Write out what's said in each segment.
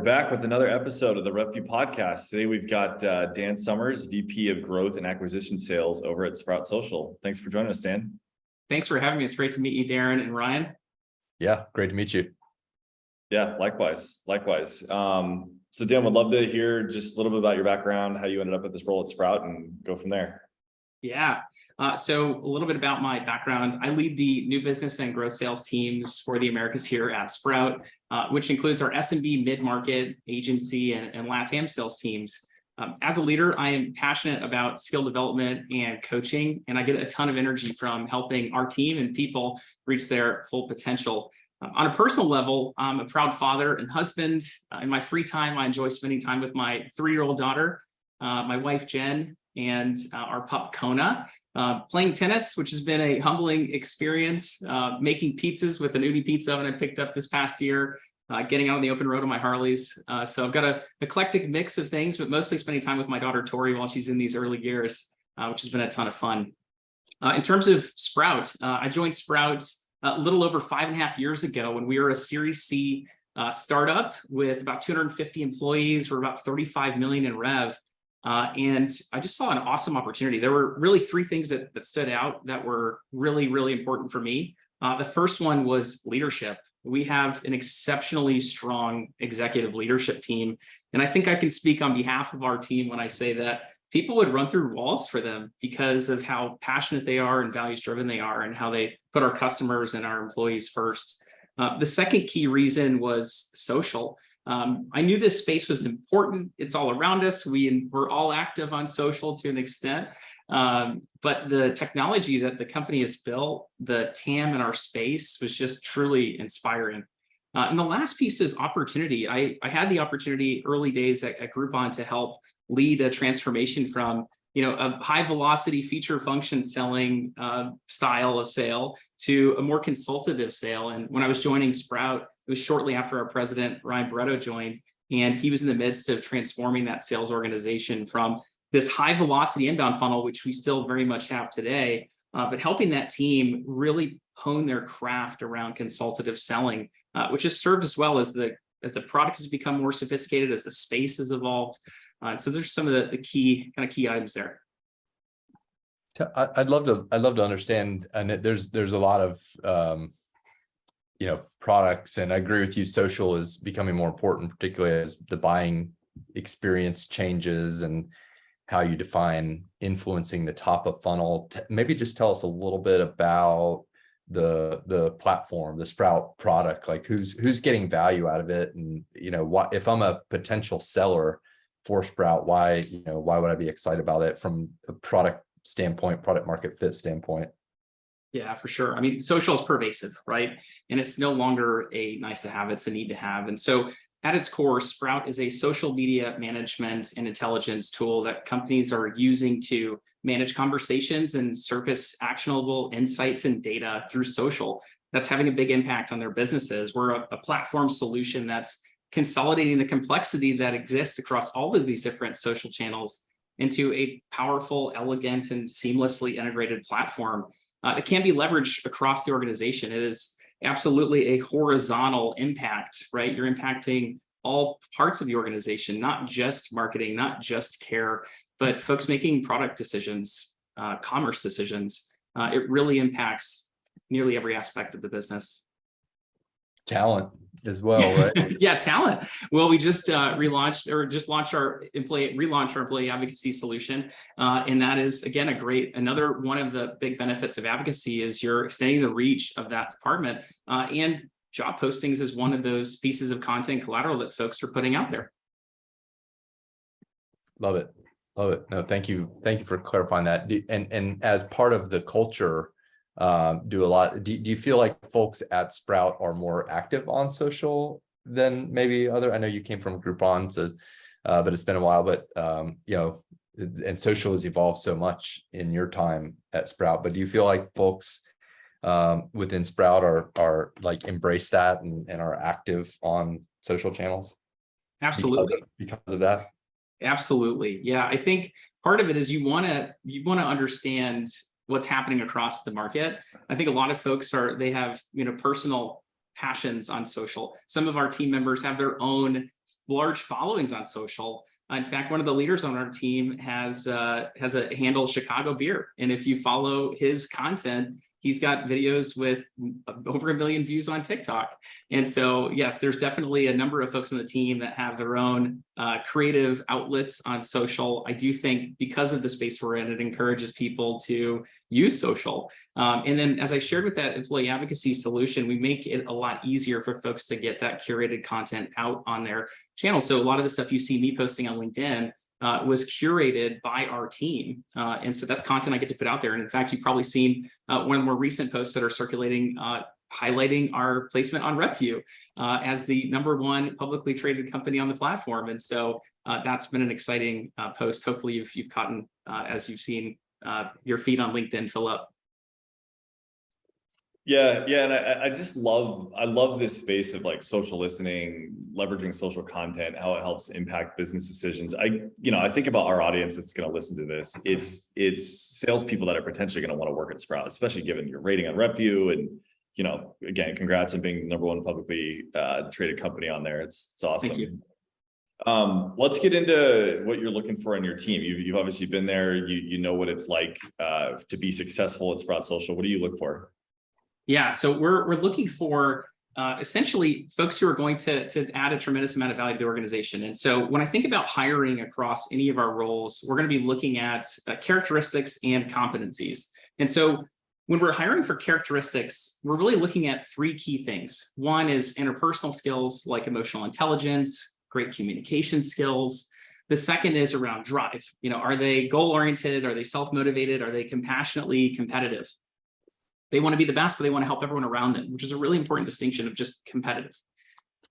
back with another episode of the RepVue podcast. Today we've got Dan Summers, VP of Growth and Acquisition Sales over at Sprout Social. Thanks for joining us, Dan. Thanks for having me. It's great to meet you, Darin and Ryan. Yeah, great to meet you. Yeah, likewise. So Dan, would love to hear just a little bit about your background, how you ended up at this role at Sprout, and go from there. Yeah. So a little bit about my background. I lead the new business and growth sales teams for the Americas here at Sprout, which includes our SMB mid-market agency and LATAM sales teams. As a leader, I am passionate about skill development and coaching, and I get a ton of energy from helping our team and people reach their full potential. On a personal level, I'm a proud father and husband. In my free time, I enjoy spending time with my 3-year-old daughter, my wife, Jen, and our pup, Kona. Playing tennis, which has been a humbling experience, making pizzas with an Uni pizza oven I picked up this past year, getting out on the open road on my Harleys. So I've got an eclectic mix of things, but mostly spending time with my daughter, Tori, while she's in these early years, which has been a ton of fun. In terms of Sprout, I joined Sprout a little over 5.5 years ago when we were a Series C startup with about 250 employees. We're about 35 million in rev. And I just saw an awesome opportunity. There were really 3 things that stood out that were really, really important for me. The first one was leadership. We have an exceptionally strong executive leadership team. And I think I can speak on behalf of our team when I say that people would run through walls for them because of how passionate they are and values driven they are and how they put our customers and our employees first. The second key reason was social. I knew this space was important. It's all around us. We're all active on social to an extent. But the technology that the company has built, the TAM in our space, was just truly inspiring. And the last piece is opportunity. I had the opportunity early days at Groupon to help lead a transformation from a high velocity feature function selling style of sale to a more consultative sale. And when I was joining Sprout, it was shortly after our president, Ryan Barretto, joined, and he was in the midst of transforming that sales organization from this high velocity inbound funnel, which we still very much have today, but helping that team really hone their craft around consultative selling, which has served as well as the product has become more sophisticated, as the space has evolved. So there's some of the key items there. I'd love to understand, and there's a lot of products, and I agree with you. Social is becoming more important, particularly as the buying experience changes and how you define influencing the top of funnel. Maybe just tell us a little bit about the platform, the Sprout product, like who's getting value out of it, and what if I'm a potential seller for Sprout, why would I be excited about it from a product standpoint, product market fit standpoint? Yeah, for sure. I mean, social is pervasive, right? And it's no longer a nice to have, it's a need to have. And so at its core, Sprout is a social media management and intelligence tool that companies are using to manage conversations and surface actionable insights and data through social. That's having a big impact on their businesses. We're a platform solution that's consolidating the complexity that exists across all of these different social channels into a powerful, elegant, and seamlessly integrated platform that can be leveraged across the organization. It is absolutely a horizontal impact, right? You're impacting all parts of the organization, not just marketing, not just care, but folks making product decisions, commerce decisions. It really impacts nearly every aspect of the business. Talent as well, right? Yeah, talent. Well, we just launched our employee advocacy solution, and that is again another one of the big benefits of advocacy is you're extending the reach of that department, and job postings is one of those pieces of content collateral that folks are putting out there. Love it. No, thank you for clarifying that. And as part of the culture, do you feel like folks at Sprout are more active on social than maybe I know you came from Groupon, so but it's been a while, but and social has evolved so much in your time at Sprout, but do you feel like folks within Sprout are like embrace that and are active on social channels? Absolutely. Because of that? Absolutely. Yeah. I think part of it is you want to understand what's happening across the market. I think a lot of folks have personal passions on social. Some of our team members have their own large followings on social. In fact, one of the leaders on our team has a handle Chicago Beer. And if you follow his content, he's got videos with over 1 million views on TikTok. And so, yes, there's definitely a number of folks on the team that have their own creative outlets on social. I do think because of the space we're in, it encourages people to use social. And then as I shared with that employee advocacy solution, we make it a lot easier for folks to get that curated content out on their channel. So a lot of the stuff you see me posting on LinkedIn was curated by our team. And so that's content I get to put out there. And in fact, you've probably seen one of the more recent posts that are circulating, highlighting our placement on RepVue as the #1 publicly traded company on the platform. And so that's been an exciting post. Hopefully you've caught as you've seen your feed on LinkedIn fill up. Yeah, and I just love this space of like social listening, leveraging social content, how it helps impact business decisions. I think about our audience that's going to listen to this. It's salespeople that are potentially going to want to work at Sprout, especially given your rating on RepVue. And again, congrats on being the #1 publicly traded company on there. It's awesome. Thank you. Let's get into what you're looking for in your team. You've obviously been there. You know what it's like to be successful at Sprout Social. What do you look for? Yeah, so we're looking for essentially folks who are going to add a tremendous amount of value to the organization. And so when I think about hiring across any of our roles, we're going to be looking at characteristics and competencies. And so when we're hiring for characteristics, we're really looking at 3 key things. One is interpersonal skills like emotional intelligence, great communication skills. The second is around drive. Are they goal-oriented? Are they self-motivated? Are they compassionately competitive? They want to be the best, but they want to help everyone around them, which is a really important distinction of just competitive.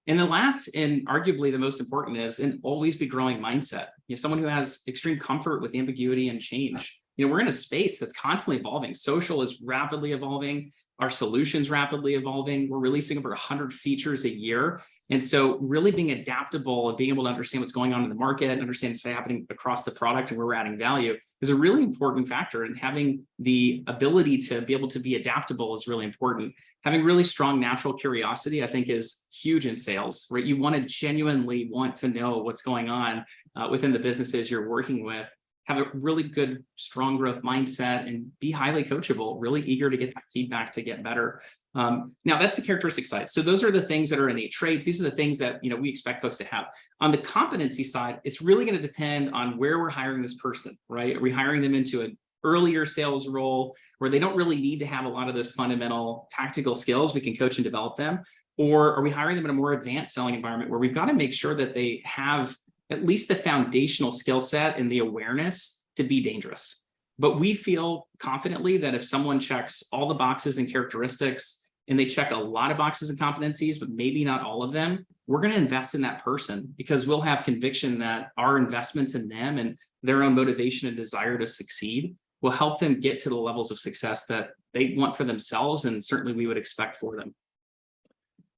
And the last, and arguably the most important, is an always be growing mindset. Someone who has extreme comfort with ambiguity and change. We're in a space that's constantly evolving. Social is rapidly evolving. Our solution's rapidly evolving. We're releasing over 100 features a year. And so really being adaptable and being able to understand what's going on in the market, understand what's happening across the product and where we're adding value is a really important factor. And having the ability to be able to be adaptable is really important. Having really strong natural curiosity, I think, is huge in sales, right? You want to genuinely want to know what's going on within the businesses you're working with. Have a really good, strong growth mindset and be highly coachable, really eager to get that feedback to get better. Now that's the characteristic side. So those are the things that are innate traits. These are the things that we expect folks to have. On the competency side, it's really going to depend on where we're hiring this person, right? Are we hiring them into an earlier sales role where they don't really need to have a lot of those fundamental tactical skills? We can coach and develop them. Or are we hiring them in a more advanced selling environment where we've got to make sure that they have at least the foundational skill set and the awareness to be dangerous? But we feel confidently that if someone checks all the boxes and characteristics and they check a lot of boxes and competencies, but maybe not all of them, we're going to invest in that person because we'll have conviction that our investments in them and their own motivation and desire to succeed will help them get to the levels of success that they want for themselves, and certainly we would expect for them.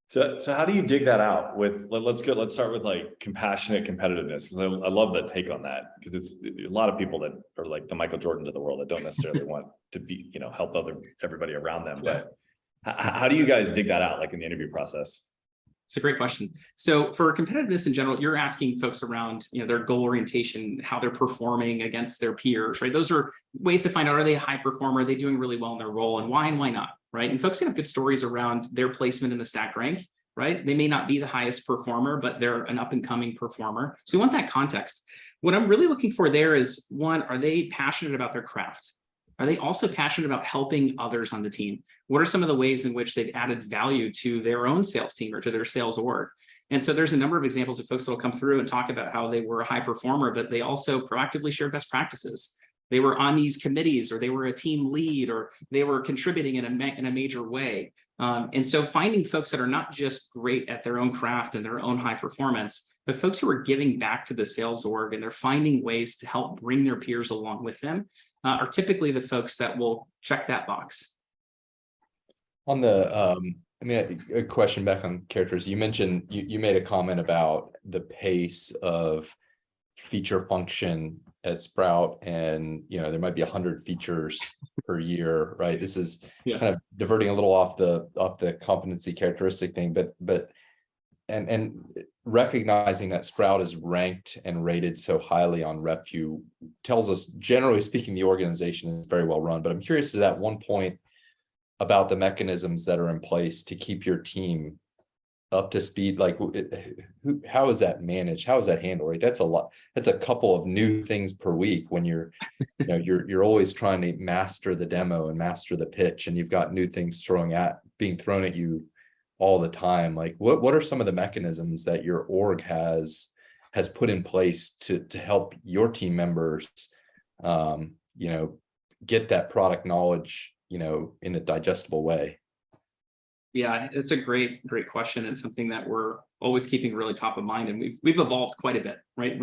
So how do you dig that out with, let's start with like compassionate competitiveness, because I love that take on that, because it's a lot of people that are like the Michael Jordans of the world that don't necessarily want to be, help everybody around them. Yeah. But how do you guys dig that out, like in the interview process? It's a great question. So for competitiveness in general, you're asking folks around, their goal orientation, how they're performing against their peers, right? Those are ways to find out, are they a high performer? Are they doing really well in their role, and why not, right? And folks can have good stories around their placement in the stack rank, right? They may not be the highest performer, but they're an up and coming performer. So we want that context. What I'm really looking for there is, one, are they passionate about their craft? Are they also passionate about helping others on the team? What are some of the ways in which they've added value to their own sales team or to their sales org? And so there's a number of examples of folks that will come through and talk about how they were a high performer, but they also proactively shared best practices. They were on these committees, or they were a team lead, or they were contributing in a major way. And so finding folks that are not just great at their own craft and their own high performance, but folks who are giving back to the sales org and they're finding ways to help bring their peers along with them are typically the folks that will check that box. On the, a question back on characters. You mentioned, you made a comment about the pace of feature function at Sprout, and there might be 100 features per year, right? This is kind of diverting a little off the competency characteristic thing, but and recognizing that Sprout is ranked and rated so highly on RepVue tells us, generally speaking, the organization is very well run. But I'm curious to that one point about the mechanisms that are in place to keep your team up to speed. Like, how is that managed? How is that handled? Right, that's a lot. That's a couple of new things per week when you're, you're always trying to master the demo and master the pitch, and you've got new things being thrown at you all the time. Like, what are some of the mechanisms that your org has put in place to help your team members, get that product knowledge, in a digestible way? Yeah, it's a great question, and something that we're always keeping really top of mind. And we've evolved quite a bit, right?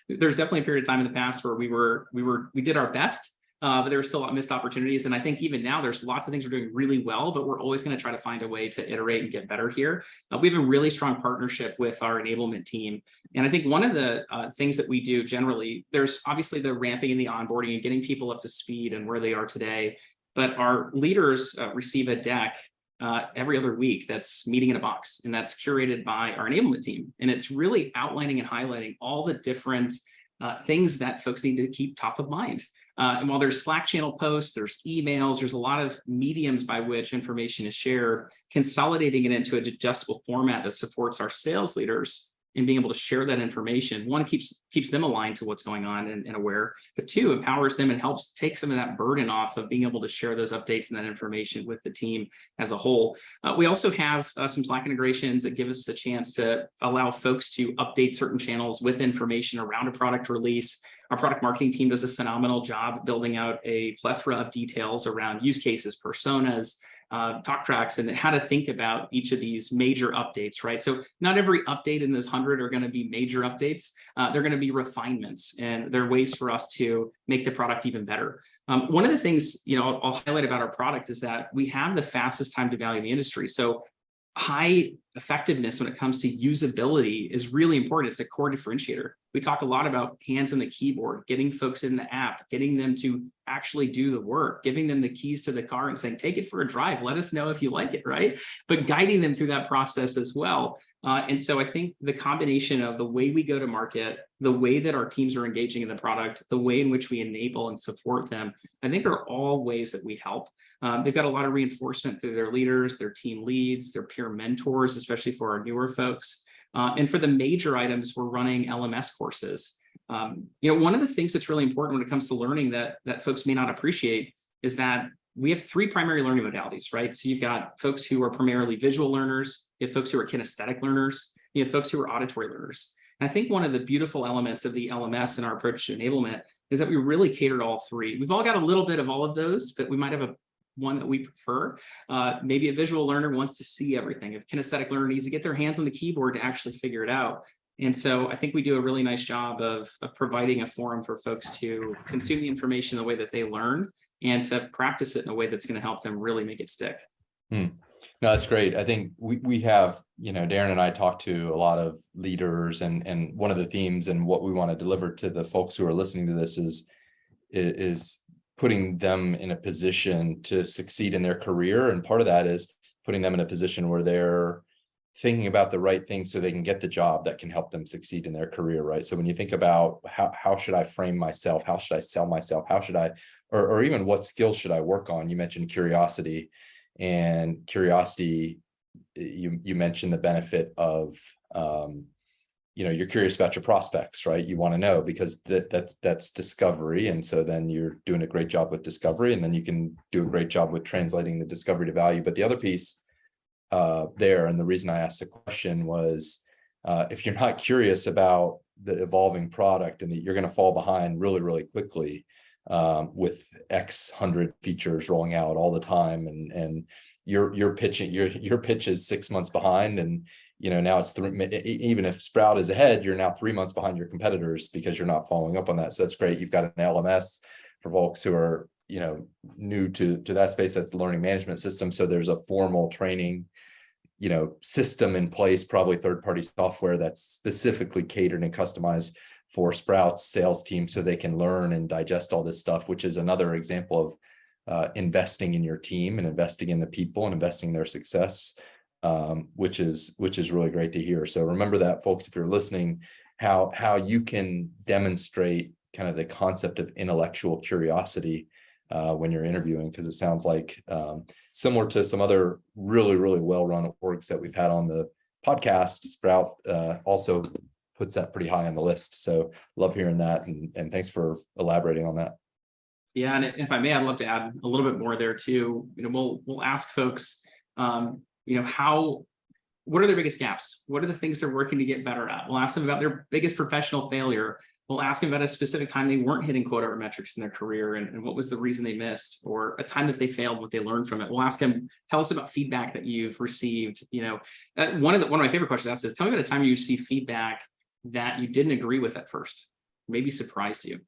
There's definitely a period of time in the past where we did our best, but there were still a lot of missed opportunities. And I think even now there's lots of things we're doing really well, but we're always going to try to find a way to iterate and get better here. We have a really strong partnership with our enablement team. And I think one of the things that we do generally, there's obviously the ramping and the onboarding and getting people up to speed and where they are today. But our leaders receive a deck every other week that's meeting in a box, and that's curated by our enablement team. And it's really outlining and highlighting all the different things that folks need to keep top of mind. And while there's Slack channel posts, there's emails, there's a lot of mediums by which information is shared, consolidating it into a digestible format that supports our sales leaders and being able to share that information. One, keeps them aligned to what's going on and aware, but two, empowers them and helps take some of that burden off of being able to share those updates and that information with the team as a whole. We also have some Slack integrations that give us a chance to allow folks to update certain channels with information around a product release. Our product marketing team does a phenomenal job building out a plethora of details around use cases, personas, talk tracks, and how to think about each of these major updates, right? So not every update in those 100 are going to be major updates. They're going to be refinements, and they're ways for us to make the product even better. One of the things, I'll highlight about our product is that we have the fastest time to value in the industry. So high effectiveness when it comes to usability is really important. It's a core differentiator. We talk a lot about hands on the keyboard, getting folks in the app, getting them to actually do the work, giving them the keys to the car and saying, take it for a drive. Let us know if you like it, right? But guiding them through that process as well. And so I think the combination of the way we go to market, the way that our teams are engaging in the product, the way in which we enable and support them, I think are all ways that we help. They've got a lot of reinforcement through their leaders, their team leads, their peer mentors, especially for our newer folks. And for the major items, we're running LMS courses. One of the things that's really important when it comes to learning that folks may not appreciate is that we have three primary learning modalities, right? So you've got folks who are primarily visual learners, you have folks who are kinesthetic learners, you have folks who are auditory learners. And I think one of the beautiful elements of the LMS and our approach to enablement is that we really cater to all three. We've all got a little bit of all of those, but we might have one that we prefer. Maybe a visual learner wants to see everything. A kinesthetic learner needs to get their hands on the keyboard to actually figure it out. And so I think we do a really nice job of providing a forum for folks to consume the information the way that they learn and to practice it in a way that's going to help them really make it stick. No, that's great. I think we have, Darin and I talk to a lot of leaders, and one of the themes and what we want to deliver to the folks who are listening to this is putting them in a position to succeed in their career. And part of that is putting them in a position where they're thinking about the right things so they can get the job that can help them succeed in their career, right? So when you think about how should I frame myself, how should I sell myself, how should I, or even what skills should I work on? You mentioned curiosity, and curiosity, you mentioned the benefit of, you're curious about your prospects, right? You want to know because that's discovery. And so then you're doing a great job with discovery, and then you can do a great job with translating the discovery to value. But the other piece there, and the reason I asked the question was, if you're not curious about the evolving product, and that you're going to fall behind really, really quickly with X hundred features rolling out all the time, and you're pitching, your pitch is 6 months behind, and now it's even if Sprout is ahead, you're now 3 months behind your competitors because you're not following up on that. So that's great. You've got an LMS for folks who are new to that space. That's the learning management system. So there's a formal training system in place, probably third-party software that's specifically catered and customized for Sprout's sales team so they can learn and digest all this stuff, which is another example of investing in your team and investing in the people and investing in their success. which is really great to hear. So remember that, folks, if you're listening, how you can demonstrate kind of the concept of intellectual curiosity when you're interviewing, because it sounds like similar to some other really well-run orgs that we've had on the podcast, Sprout also puts that pretty high on the list. So love hearing that, and thanks for elaborating on that. Yeah, and if I may, I'd love to add a little bit more there too. We'll ask folks, what are their biggest gaps? What are the things they're working to get better at? We'll ask them about their biggest professional failure. We'll ask them about a specific time they weren't hitting quota or metrics in their career, and what was the reason they missed, or a time that they failed, what they learned from it. We'll ask them, tell us about feedback that you've received. One of my favorite questions asked is, tell me about a time you received feedback that you didn't agree with at first, maybe surprised you,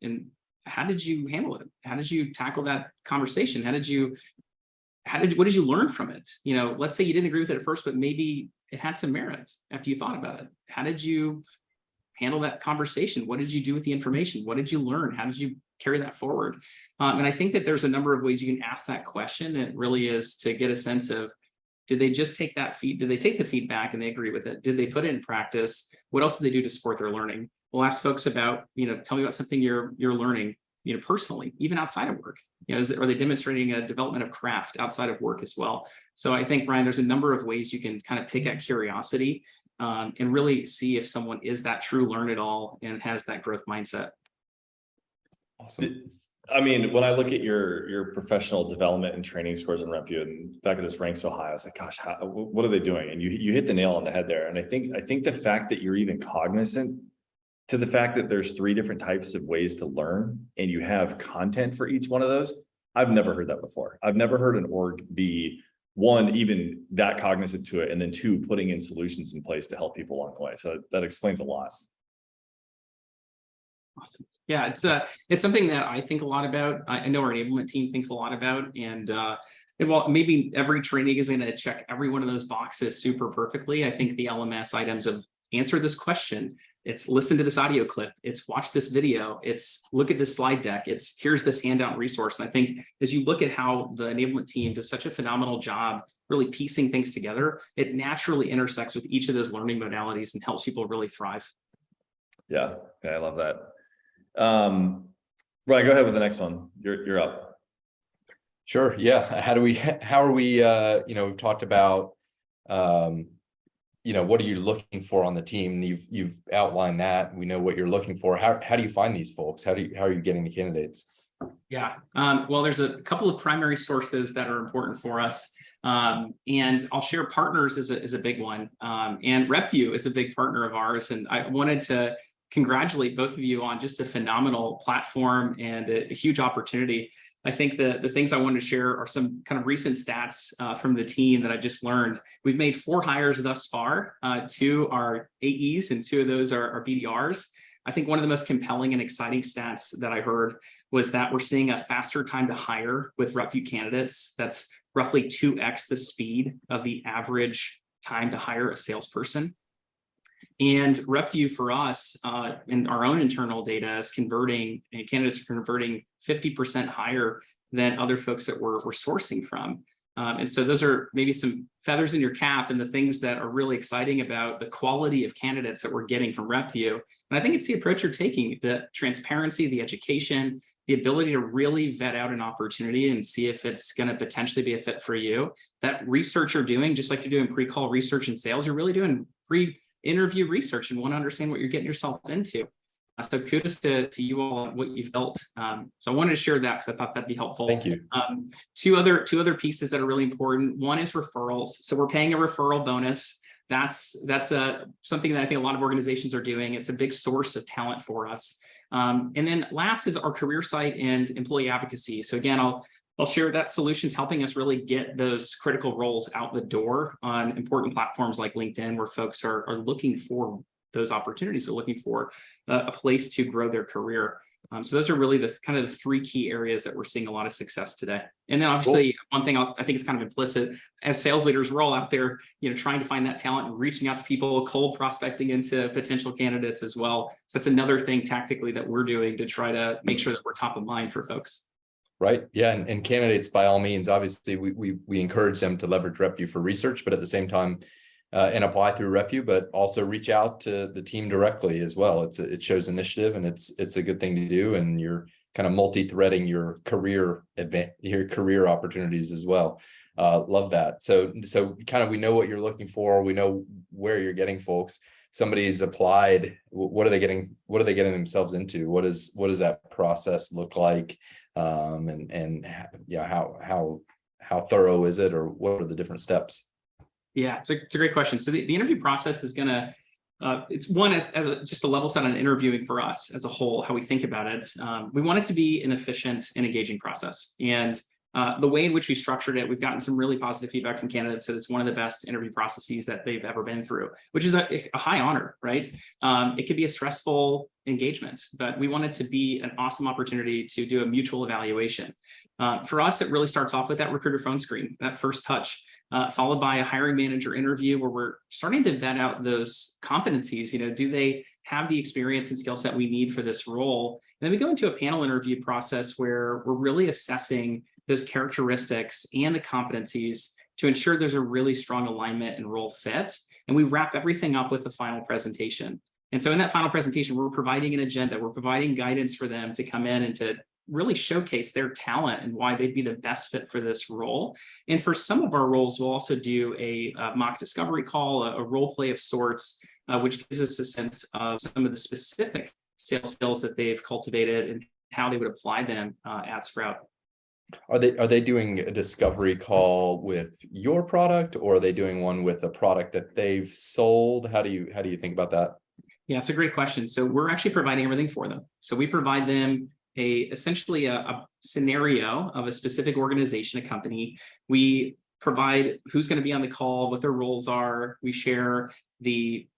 and how did you handle it? How did you tackle that conversation? What did you learn from it? Let's say you didn't agree with it at first, but maybe it had some merit after you thought about it. How did you handle that conversation? What did you do with the information? What did you learn? How did you carry that forward? And I think that there's a number of ways you can ask that question. It really is to get a sense of, did they just take did they take the feedback and they agree with it? Did they put it in practice? What else did they do to support their learning? We'll ask folks about, tell me about something you're learning, personally, even outside of work. Are they demonstrating a development of craft outside of work as well? So I think, Ryan, there's a number of ways you can kind of pick at curiosity and really see if someone is that true learn-it-all and has that growth mindset. Awesome. I mean, when I look at your professional development and training scores in RepVue, and the fact that it's ranked so high, I was like, gosh, what are they doing? And you hit the nail on the head there. And I think the fact that you're even cognizant to the fact that there's 3 different types of ways to learn, and you have content for each one of those, I've never heard that before. I've never heard an org be, 1, even that cognizant to it, and then 2, putting in solutions in place to help people along the way. So that explains a lot. Awesome. Yeah, it's something that I think a lot about. I know our enablement team thinks a lot about, and while maybe every trainee is going to check every one of those boxes super perfectly, I think the LMS items of answer this question, it's listen to this audio clip, it's watch this video, it's look at this slide deck, it's here's this handout resource. And I think as you look at how the enablement team does such a phenomenal job really piecing things together, it naturally intersects with each of those learning modalities and helps people really thrive. Yeah, I love that. Ryan, go ahead with the next one. You're up. Sure. Yeah. How are we, we've talked about, what are you looking for on the team? You've outlined that. We know what you're looking for. How do you find these folks? How are you getting the candidates? Yeah. Well, there's a couple of primary sources that are important for us. And I'll share partners is a big one. And RepVue is a big partner of ours. And I wanted to congratulate both of you on just a phenomenal platform and a huge opportunity. I think the things I wanted to share are some kind of recent stats from the team that I just learned. We've made 4 hires thus far. 2 are AEs and 2 of those are BDRs. I think one of the most compelling and exciting stats that I heard was that we're seeing a faster time to hire with RepVue candidates. That's roughly 2x the speed of the average time to hire a salesperson. And RepVue for us, in our own internal data, is converting, and candidates are converting 50% higher than other folks that we're sourcing from. And so those are maybe some feathers in your cap and the things that are really exciting about the quality of candidates that we're getting from RepVue. And I think it's the approach you're taking, the transparency, the education, the ability to really vet out an opportunity and see if it's going to potentially be a fit for you. That research you're doing, just like you're doing pre-call research in sales, you're really doing pre-interview research and want to understand what you're getting yourself into. So kudos to you all on what you've built. So I wanted to share that because I thought that'd be helpful. Thank you. Two other pieces that are really important. One is referrals. So we're paying a referral bonus. That's something that I think a lot of organizations are doing. It's a big source of talent for us. And then last is our career site and employee advocacy. So again, I'll share that solution's helping us really get those critical roles out the door on important platforms like LinkedIn, where folks are looking for those opportunities. They're looking for a place to grow their career. So those are really the kind of the 3 key areas that we're seeing a lot of success today. And then obviously One thing I think is kind of implicit as sales leaders, we're all out there, trying to find that talent and reaching out to people, cold prospecting into potential candidates as well. So that's another thing tactically that we're doing to try to make sure that we're top of mind for folks. Right. Yeah. And candidates, by all means, obviously, we encourage them to leverage RepVue for research, but at the same time, and apply through RepVue, but also reach out to the team directly as well. It shows initiative, and it's a good thing to do. And you're kind of multi-threading your career opportunities as well. Love that. So kind of, we know what you're looking for. We know where you're getting folks. Somebody's applied. What are they getting themselves into? What does that process look like? And yeah, how thorough is it, or what are the different steps? Yeah, it's a great question. So the interview process is gonna, it's one as just a level set on interviewing for us as a whole, how we think about it. We want it to be an efficient and engaging process. And the way in which we structured it, we've gotten some really positive feedback from candidates that it's one of the best interview processes that they've ever been through, which is a high honor, right? It could be a stressful engagement, but we want it to be an awesome opportunity to do a mutual evaluation. For us, it really starts off with that recruiter phone screen, that first touch, followed by a hiring manager interview where we're starting to vet out those competencies. Do they have the experience and skill set we need for this role? And then we go into a panel interview process where we're really assessing those characteristics and the competencies to ensure there's a really strong alignment and role fit. And we wrap everything up with the final presentation. And so in that final presentation, we're providing an agenda, we're providing guidance for them to come in and to really showcase their talent and why they'd be the best fit for this role. And for some of our roles, we'll also do a mock discovery call, a role play of sorts, which gives us a sense of some of the specific sales skills that they've cultivated and how they would apply them at Sprout. Are they doing a discovery call with your product, or are they doing one with a product that they've sold? How do you think about that? Yeah, it's a great question. So we're actually providing everything for them. So we provide them essentially a scenario of a specific organization, a company. We provide who's going to be on the call, what their roles are. We share the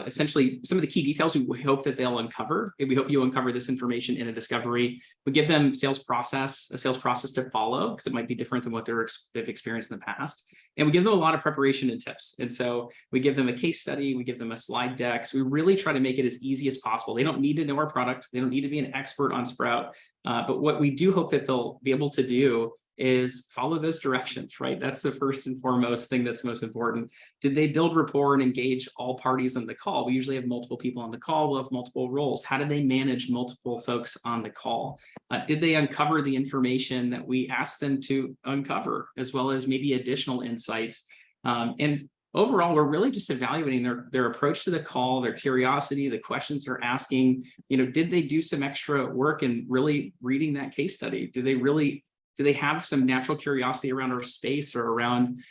essentially some of the key details we hope that they'll uncover. We hope you uncover this information in a discovery. We give them a sales process to follow, because it might be different than what they've experienced in the past. And we give them a lot of preparation and tips. And so we give them a case study, we give them a slide deck. So we really try to make it as easy as possible. They don't need to know our product. They don't need to be an expert on Sprout. But what we do hope that they'll be able to do is follow those directions, right? That's the first and foremost thing that's most important. Did they build rapport and engage all parties on the call? We usually have multiple people on the call. We'll have multiple roles. How do they manage multiple folks on the call? Did they uncover the information that we asked them to uncover, as well as maybe additional insights? And overall, we're really just evaluating their approach to the call, their curiosity, the questions they're asking. Did they do some extra work in really reading that case study? Do they have some natural curiosity around our space or around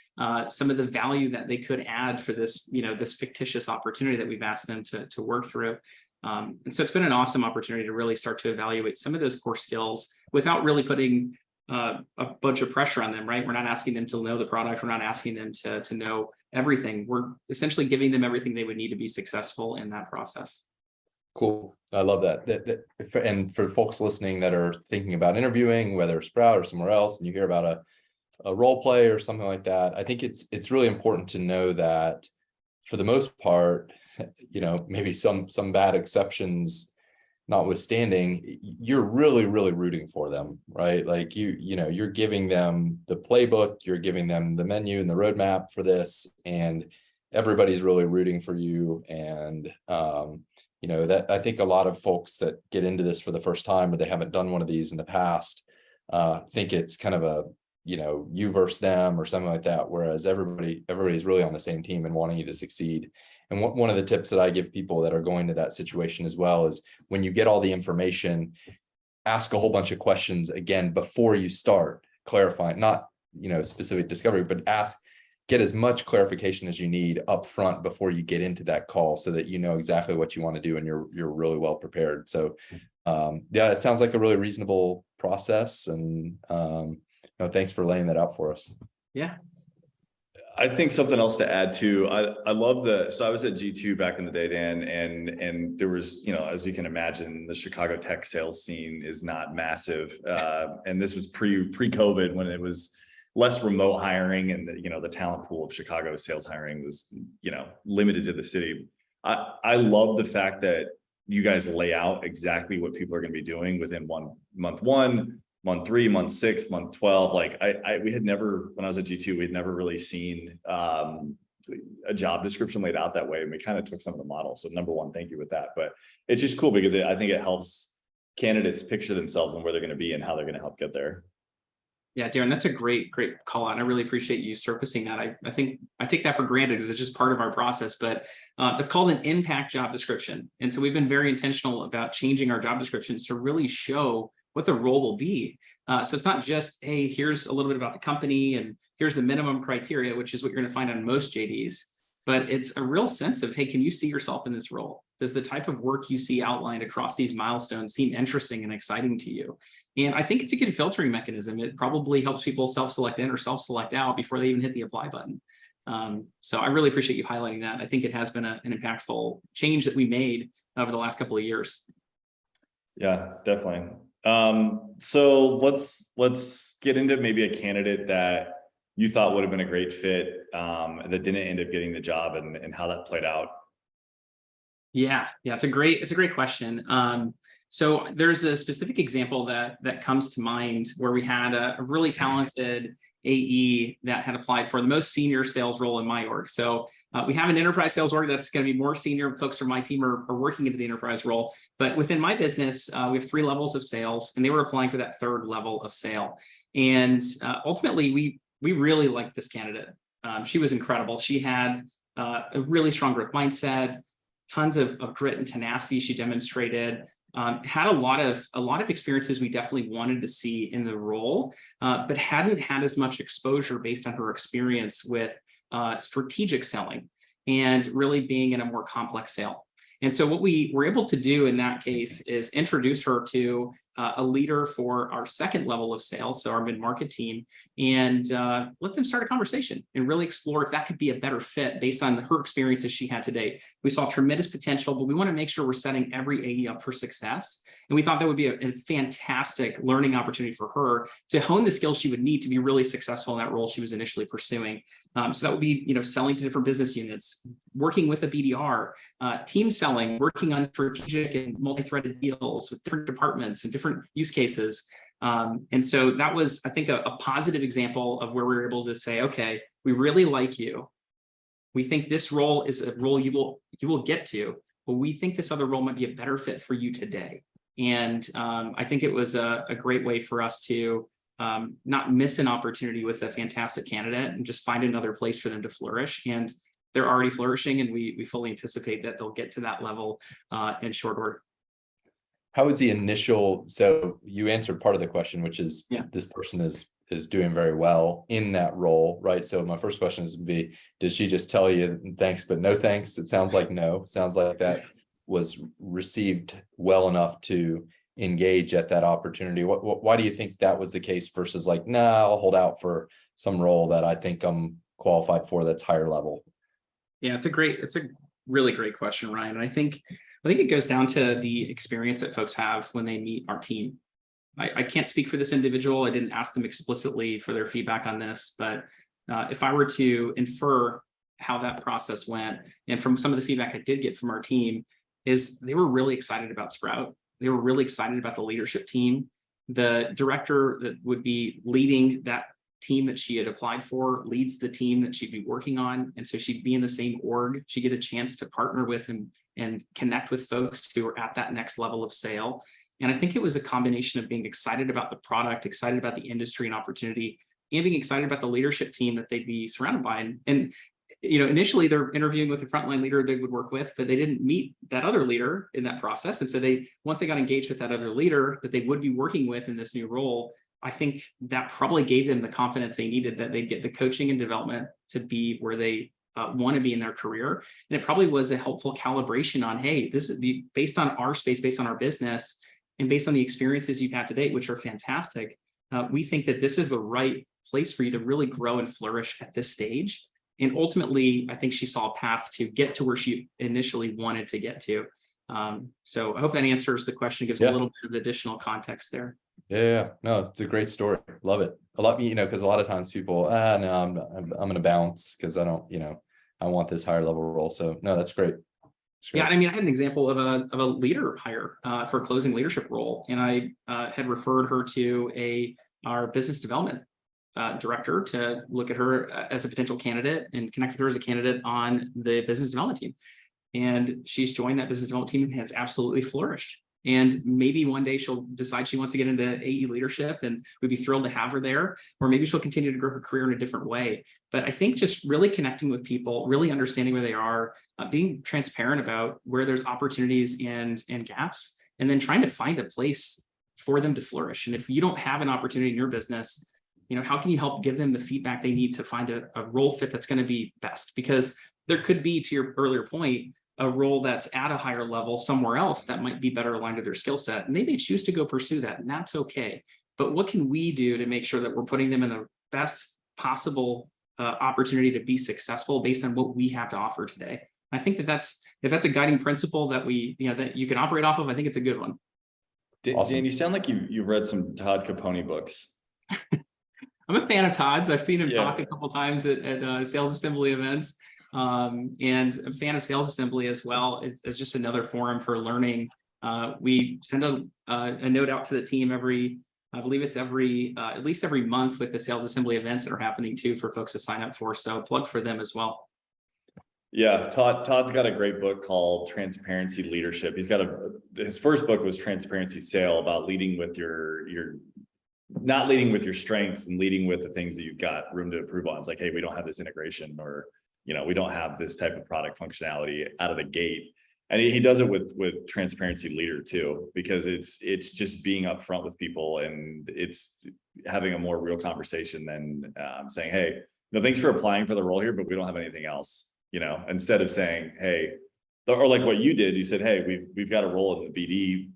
some of the value that they could add for this, this fictitious opportunity that we've asked them to work through? And so it's been an awesome opportunity to really start to evaluate some of those core skills without really putting a bunch of pressure on them, right? We're not asking them to know the product. We're not asking them to know everything. We're essentially giving them everything they would need to be successful in that process. Cool. I love that. And for folks listening that are thinking about interviewing, whether Sprout or somewhere else, and you hear about a role play or something like that, I think it's really important to know that for the most part, maybe some bad exceptions notwithstanding, you're really, really rooting for them, right? Like you're giving them the playbook, you're giving them the menu and the roadmap for this, and everybody's really rooting for you. And that I think a lot of folks that get into this for the first time, or they haven't done one of these in the past, think it's kind of a you versus them or something like that. Whereas everybody's really on the same team and wanting you to succeed. And one of the tips that I give people that are going to that situation as well is, when you get all the information, ask a whole bunch of questions again before you start clarifying, not specific discovery, but get as much clarification as you need up front before you get into that call, so that you know exactly what you want to do and you're really well prepared. So yeah, it sounds like a really reasonable process, and thanks for laying that out for us. Yeah. I think something else to add too. I love so I was at G2 back in the day, Dan, and there was, as you can imagine, the Chicago tech sales scene is not massive. And this was pre-COVID, when it was less remote hiring, and the talent pool of Chicago sales hiring was, limited to the city. I love the fact that you guys lay out exactly what people are going to be doing within month one, month 3, month 6, month 12. Like we had never, when I was at G2, we'd never really seen a job description laid out that way. And we kind of took some of the models. So number one, thank you with that. But it's just cool because I think it helps candidates picture themselves and where they're going to be and how they're going to help get there. Yeah, Darin, that's a great call out. And I really appreciate you surfacing that. I think I take that for granted because it's just part of our process, but that's called an impact job description. And so we've been very intentional about changing our job descriptions to really show what the role will be. So it's not just, hey, here's a little bit about the company and here's the minimum criteria, which is what you're going to find on most JDs. But it's a real sense of, hey, can you see yourself in this role? Does the type of work you see outlined across these milestones seem interesting and exciting to you? And I think it's a good filtering mechanism. It probably helps people self-select in or self-select out before they even hit the apply button. So I really appreciate you highlighting that. I think it has been an impactful change that we made over the last couple of years. Yeah, definitely. So let's get into maybe a candidate that you thought would have been a great fit, that didn't end up getting the job, and how that played out. Yeah, it's a great question. So there's a specific example that comes to mind where we had a really talented AE that had applied for the most senior sales role in my org. So we have an enterprise sales org that's going to be more senior. Folks from my team are working into the enterprise role. But within my business, we have 3 levels of sales, and they were applying for that 3rd level of sale. And ultimately, we really liked this candidate. She was incredible. She had a really strong growth mindset, tons of grit and tenacity she demonstrated. Had a lot of experiences we definitely wanted to see in the role, but hadn't had as much exposure based on her experience with strategic selling and really being in a more complex sale. And so what we were able to do in that case is introduce her to a leader for our 2nd level of sales, so our mid-market team, and let them start a conversation and really explore if that could be a better fit based on her experiences she had today. We saw tremendous potential, but we want to make sure we're setting every AE up for success. And we thought that would be a fantastic learning opportunity for her to hone the skills she would need to be really successful in that role she was initially pursuing. So that would be, selling to different business units, working with a BDR, team selling, working on strategic and multi-threaded deals with different departments and different use cases. And so that was, I think, a positive example of where we were able to say, okay, we really like you. We think this role is a role you will get to, but we think this other role might be a better fit for you today. And I think it was a great way for us to not miss an opportunity with a fantastic candidate and just find another place for them to flourish. And they're already flourishing, and we fully anticipate that they'll get to that level in short order. How was the initial, so you answered part of the question, which is this person is doing very well in that role, right? So my first question is did she just tell you thanks, but no thanks? It sounds like no. Sounds like that was received well enough to engage at that opportunity. Why do you think that was the case versus like, nah, I'll hold out for some role that I think I'm qualified for that's higher level? Yeah, it's a really great question, Ryan. And I think it goes down to the experience that folks have when they meet our team. I can't speak for this individual. I didn't ask them explicitly for their feedback on this, but if I were to infer how that process went, and from some of the feedback I did get from our team, is they were really excited about Sprout. They were really excited about the leadership team. The director that would be leading that team that she had applied for leads the team that she'd be working on. And so she'd be in the same org. She'd get a chance to partner with and connect with folks who are at that next level of sale. And I think it was a combination of being excited about the product, excited about the industry and opportunity, and being excited about the leadership team that they'd be surrounded by. And initially they're interviewing with a frontline leader they would work with, but they didn't meet that other leader in that process. And so once they got engaged with that other leader that they would be working with in this new role, I think that probably gave them the confidence they needed, that they'd get the coaching and development to be where they want to be in their career. And it probably was a helpful calibration on, hey, this is based on our space, based on our business, and based on the experiences you've had to date, which are fantastic. We think that this is the right place for you to really grow and flourish at this stage. And ultimately, I think she saw a path to get to where she initially wanted to get to. So I hope that answers the question, gives a little bit of additional context there. Yeah, no, it's a great story. Love it. A lot, because a lot of times people, no, I'm going to bounce because I don't, I want this higher level role. So no, that's great. Yeah, I mean, I had an example of a leader hire for a closing leadership role, and I had referred her to our business development director to look at her as a potential candidate and connect with her as a candidate on the business development team. And she's joined that business development team and has absolutely flourished. And maybe one day she'll decide she wants to get into AE leadership, and we'd be thrilled to have her there. Or maybe she'll continue to grow her career in a different way. But I think just really connecting with people, really understanding where they are, being transparent about where there's opportunities and gaps, and then trying to find a place for them to flourish. And if you don't have an opportunity in your business, how can you help give them the feedback they need to find a role fit that's going to be best? Because there could be, to your earlier point, a role that's at a higher level somewhere else that might be better aligned to their skill set. And they may choose to go pursue that, and that's okay. But what can we do to make sure that we're putting them in the best possible opportunity to be successful based on what we have to offer today? I think if that's a guiding principle that that you can operate off of, I think it's a good one. Awesome. Dan, you sound like you've read some Todd Capone books. I'm a fan of Todd's. I've seen him talk a couple times at sales assembly events. And I'm a fan of Sales Assembly as well. It's just another forum for learning. We send a note out to the team I believe it's at least every month with the Sales Assembly events that are happening too for folks to sign up for. So plug for them as well. Yeah, Todd's got a great book called Transparency Leadership. His first book was Transparency Sale, about leading with not leading with your strengths and leading with the things that you've got room to improve on. It's like, hey, we don't have this integration, or we don't have this type of product functionality out of the gate. And he does it with Transparency Leader too, because it's just being upfront with people, and it's having a more real conversation than saying, hey, thanks for applying for the role here, but we don't have anything else. Instead of saying, hey, or like what you did, you said, hey, we've got a role in the BD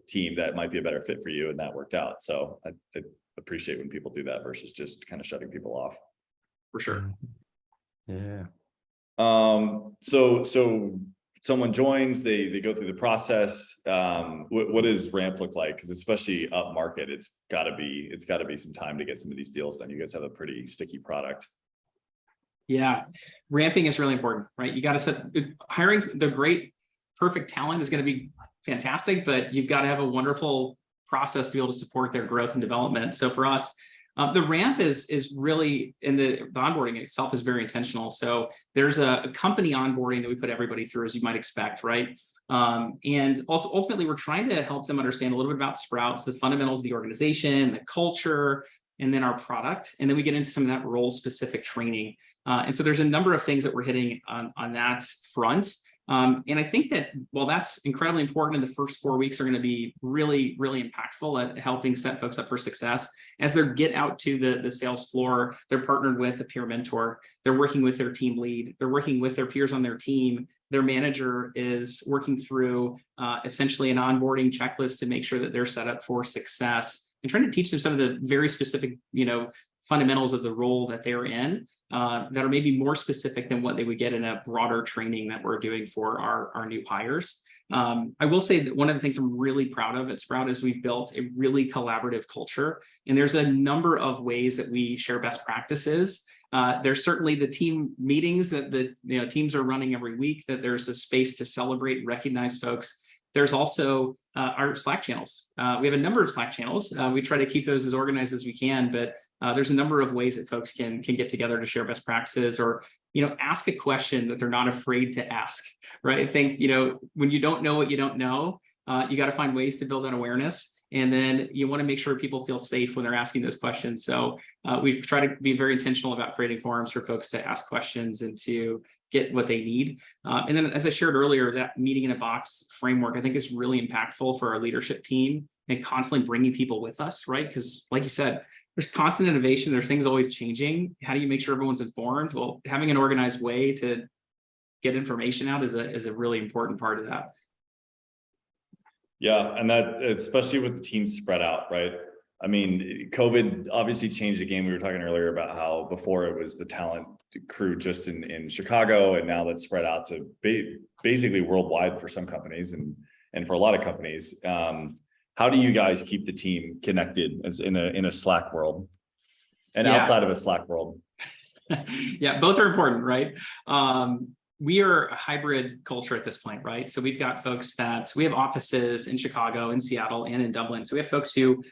team that might be a better fit for you, and that worked out. So I appreciate when people do that versus just kind of shutting people off. For sure. Yeah. So someone joins, they go through the process. What does ramp look like? Because especially up market, it's got to be some time to get some of these deals done. You guys have a pretty sticky product. Yeah, ramping is really important, right? You got to hiring the great, perfect talent is going to be fantastic, but you've got to have a wonderful process to be able to support their growth and development. So for us, the ramp is really, in the onboarding itself is very intentional. So there's a company onboarding that we put everybody through, as you might expect, right? And also ultimately, we're trying to help them understand a little bit about Sprouts, the fundamentals of the organization, the culture, and then our product. And then we get into some of that role specific training. And so there's a number of things that we're hitting on that front. And I think that while that's incredibly important, and the first 4 weeks are going to be really, really impactful at helping set folks up for success, as they get out to the sales floor, they're partnered with a peer mentor, they're working with their team lead, they're working with their peers on their team, their manager is working through essentially an onboarding checklist to make sure that they're set up for success, and trying to teach them some of the very specific, fundamentals of the role that they're in. That are maybe more specific than what they would get in a broader training that we're doing for our new hires. I will say that one of the things I'm really proud of at Sprout is we've built a really collaborative culture, and there's a number of ways that we share best practices. There's certainly the team meetings that the teams are running every week, that there's a space to celebrate and recognize folks. There's also our Slack channels. We have a number of Slack channels. We try to keep those as organized as we can, but there's a number of ways that folks can get together to share best practices, or ask a question that they're not afraid to ask. Right? I think when you don't know what you don't know, you got to find ways to build that awareness, and then you want to make sure people feel safe when they're asking those questions. So we try to be very intentional about creating forums for folks to ask questions and to get what they need. And then, as I shared earlier, that meeting in a box framework, I think, is really impactful for our leadership team, and constantly bringing people with us, right? Because like you said, there's constant innovation. There's things always changing. How do you make sure everyone's informed? Well, having an organized way to get information out is a really important part of that. Yeah, and that, especially with the teams spread out, right? I mean, COVID obviously changed the game. We were talking earlier about how before it was the talent crew just in Chicago, and now that's spread out to basically worldwide for some companies and for a lot of companies. How do you guys keep the team connected as in a Slack world and outside of a Slack world? Yeah, both are important, right? we are a hybrid culture at this point, right? So we've got folks we have offices in Chicago, in Seattle, and in Dublin. So we have folks who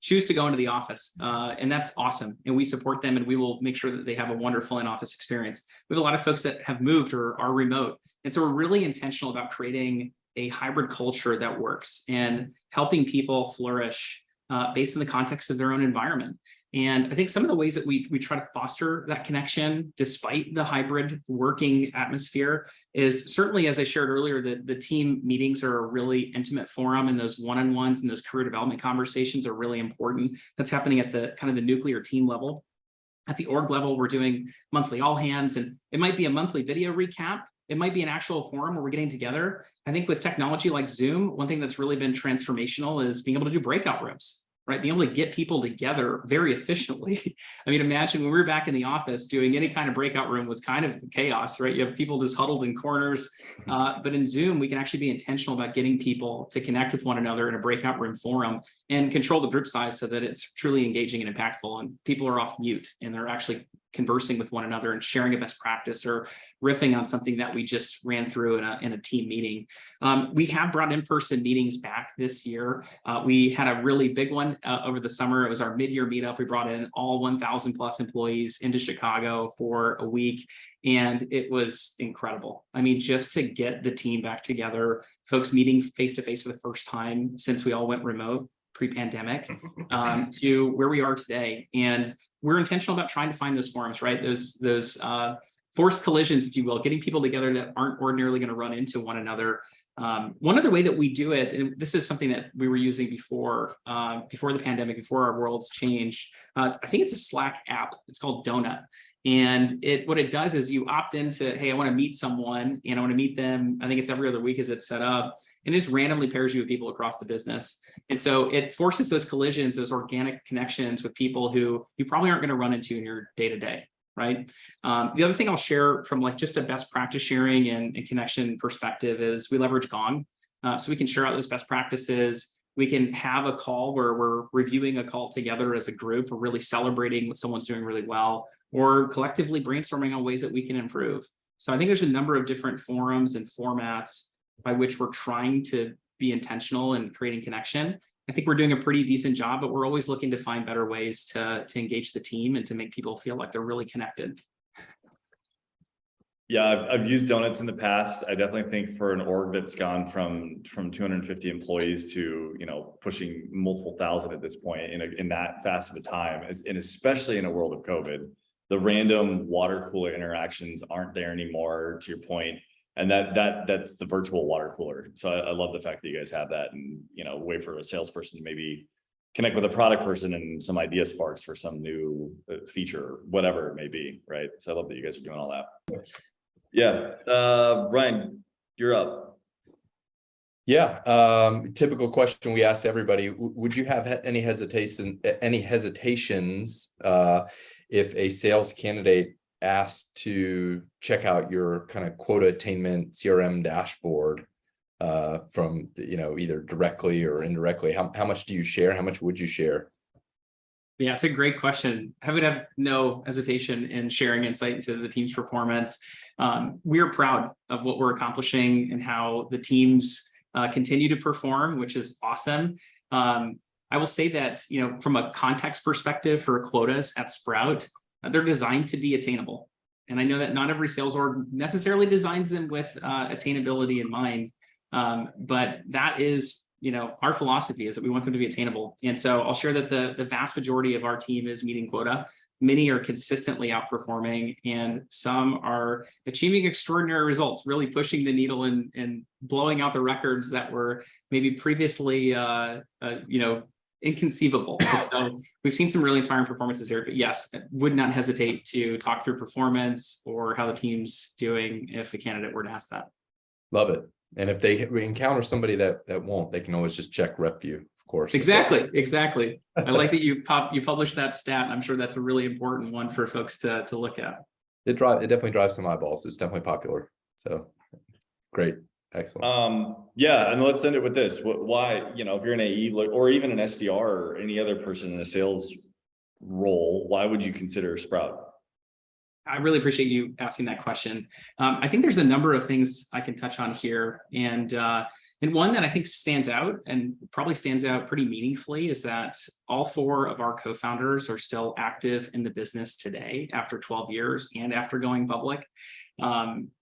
choose to go into the office, and that's awesome. And we support them, and we will make sure that they have a wonderful in-office experience. We have a lot of folks that have moved or are remote. And so we're really intentional about creating a hybrid culture that works and helping people flourish based in the context of their own environment. And I think some of the ways that we try to foster that connection, despite the hybrid working atmosphere, is certainly, as I shared earlier, the team meetings are a really intimate forum, and those one-on-ones and those career development conversations are really important. That's happening at the kind of the nuclear team level. At the org level, we're doing monthly all hands, and it might be a monthly video recap. It might be an actual forum where we're getting together. I think with technology like Zoom, one thing that's really been transformational is being able to do breakout rooms, right? Being able to get people together very efficiently. I mean, imagine when we were back in the office doing any kind of breakout room was kind of chaos, right? You have people just huddled in corners. But in Zoom, we can actually be intentional about getting people to connect with one another in a breakout room forum and control the group size so that it's truly engaging and impactful. And people are off mute and they're actually conversing with one another and sharing a best practice or riffing on something that we just ran through in a team meeting. We have brought in-person meetings back this year. We had a really big one over the summer. It was our mid-year meetup. We brought in all 1,000 plus employees into Chicago for a week, and it was incredible. I mean, just to get the team back together, folks meeting face-to-face for the first time since we all went remote pre-pandemic, to where we are today. And we're intentional about trying to find those forums, right? Those forced collisions, if you will, getting people together that aren't ordinarily going to run into one another. One other way that we do it, and this is something that we were using before the pandemic, before our worlds changed. I think it's a Slack app. It's called Donut. And what it does is you opt into, hey, I want to meet someone and I want to meet them. I think it's every other week as it's set up, and it just randomly pairs you with people across the business. And so it forces those collisions, those organic connections with people who you probably aren't going to run into in your day-to-day, right? The other thing I'll share from like just a best practice sharing and connection perspective is we leverage Gong. So we can share out those best practices. We can have a call where we're reviewing a call together as a group. We're really celebrating what someone's doing really well, or collectively brainstorming on ways that we can improve. So I think there's a number of different forums and formats by which we're trying to be intentional in creating connection. I think we're doing a pretty decent job, but we're always looking to find better ways to engage the team and to make people feel like they're really connected. Yeah, I've used Donuts in the past. I definitely think for an org that's gone from 250 employees to, you know, pushing multiple thousand at this point in that fast of a time, and especially in a world of COVID, the random water cooler interactions aren't there anymore, to your point. And that's the virtual water cooler. So I love the fact that you guys have that, and, you know, way for a salesperson to maybe connect with a product person and some idea sparks for some new feature, whatever it may be, right? So I love that you guys are doing all that. Yeah, Ryan, you're up. Yeah, typical question we ask everybody: would you have any hesitations if a sales candidate asked to check out your kind of quota attainment CRM dashboard from, you know, either directly or indirectly? How much do you share? How much would you share? Yeah, it's a great question. I would have no hesitation in sharing insight into the team's performance. We are proud of what we're accomplishing and how the teams continue to perform, which is awesome. I will say that, you know, from a context perspective for quotas at Sprout, they're designed to be attainable. And I know that not every sales org necessarily designs them with attainability in mind, but that is, you know, our philosophy is that we want them to be attainable. And so I'll share that the vast majority of our team is meeting quota. Many are consistently outperforming, and some are achieving extraordinary results, really pushing the needle and blowing out the records that were maybe previously, you know, inconceivable. And so we've seen some really inspiring performances here, but yes, would not hesitate to talk through performance or how the team's doing if a candidate were to ask that. Love it. And if they encounter somebody that won't, they can always just check RepVue, of course. Exactly. I like that you published that stat. I'm sure that's a really important one for folks to look at. It definitely drives some eyeballs. It's definitely popular. So great. Excellent. Yeah, and let's end it with this. Why, you know, if you're an AE or even an SDR or any other person in a sales role, why would you consider Sprout? I really appreciate you asking that question. I think there's a number of things I can touch on here. And one that I think stands out and probably stands out pretty meaningfully is that all 4 of our co-founders are still active in the business today after 12 years and after going public.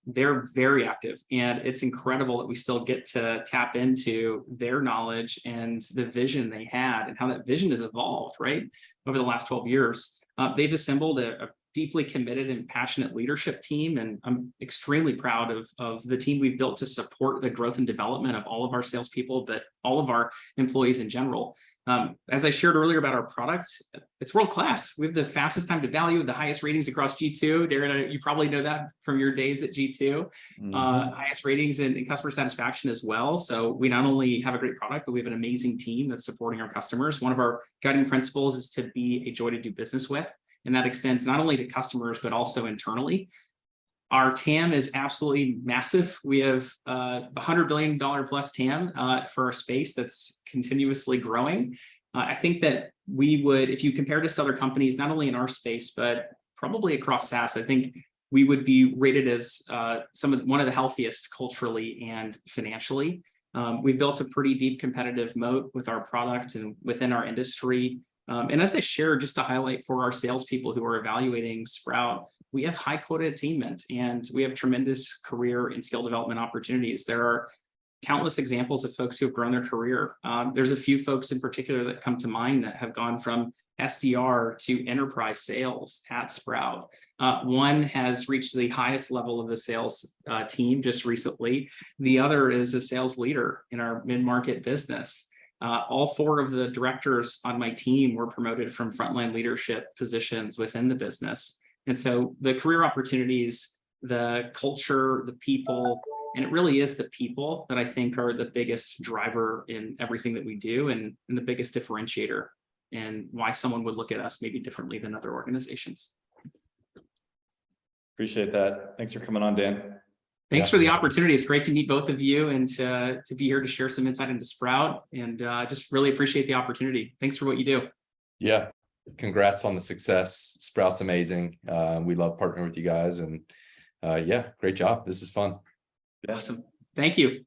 They're very active, and it's incredible that we still get to tap into their knowledge and the vision they had and how that vision has evolved, right, over the last 12 years. They've assembled a deeply committed and passionate leadership team, and I'm extremely proud of the team we've built to support the growth and development of all of our salespeople, but all of our employees in general. As I shared earlier about our product, it's world-class. We have the fastest time to value, the highest ratings across G2. Darin, you probably know that from your days at G2. Highest ratings and customer satisfaction as well. So we not only have a great product, but we have an amazing team that's supporting our customers. One of our guiding principles is to be a joy to do business with. And that extends not only to customers, but also internally. Our TAM is absolutely massive. We have $100 billion plus TAM for our space that's continuously growing. I think that we would, if you compare this to other companies, not only in our space, but probably across SaaS, I think we would be rated as one of the healthiest culturally and financially. We've built a pretty deep competitive moat with our product and within our industry. And as I shared, just to highlight for our salespeople who are evaluating Sprout, we have high quota attainment and we have tremendous career and skill development opportunities. There are countless examples of folks who have grown their career. There's a few folks in particular that come to mind that have gone from SDR to enterprise sales at Sprout. One has reached the highest level of the sales team just recently. The other is a sales leader in our mid-market business. All 4 of the directors on my team were promoted from frontline leadership positions within the business. And so the career opportunities, the culture, the people, and it really is the people that I think are the biggest driver in everything that we do and the biggest differentiator and why someone would look at us maybe differently than other organizations. Appreciate that. Thanks for coming on, Dan. Thanks for the opportunity. It's great to meet both of you and to be here to share some insight into Sprout, and just really appreciate the opportunity. Thanks for what you do. Yeah. Congrats on the success. Sprout's amazing. We love partnering with you guys, and yeah, great job. This is fun. Awesome. Thank you.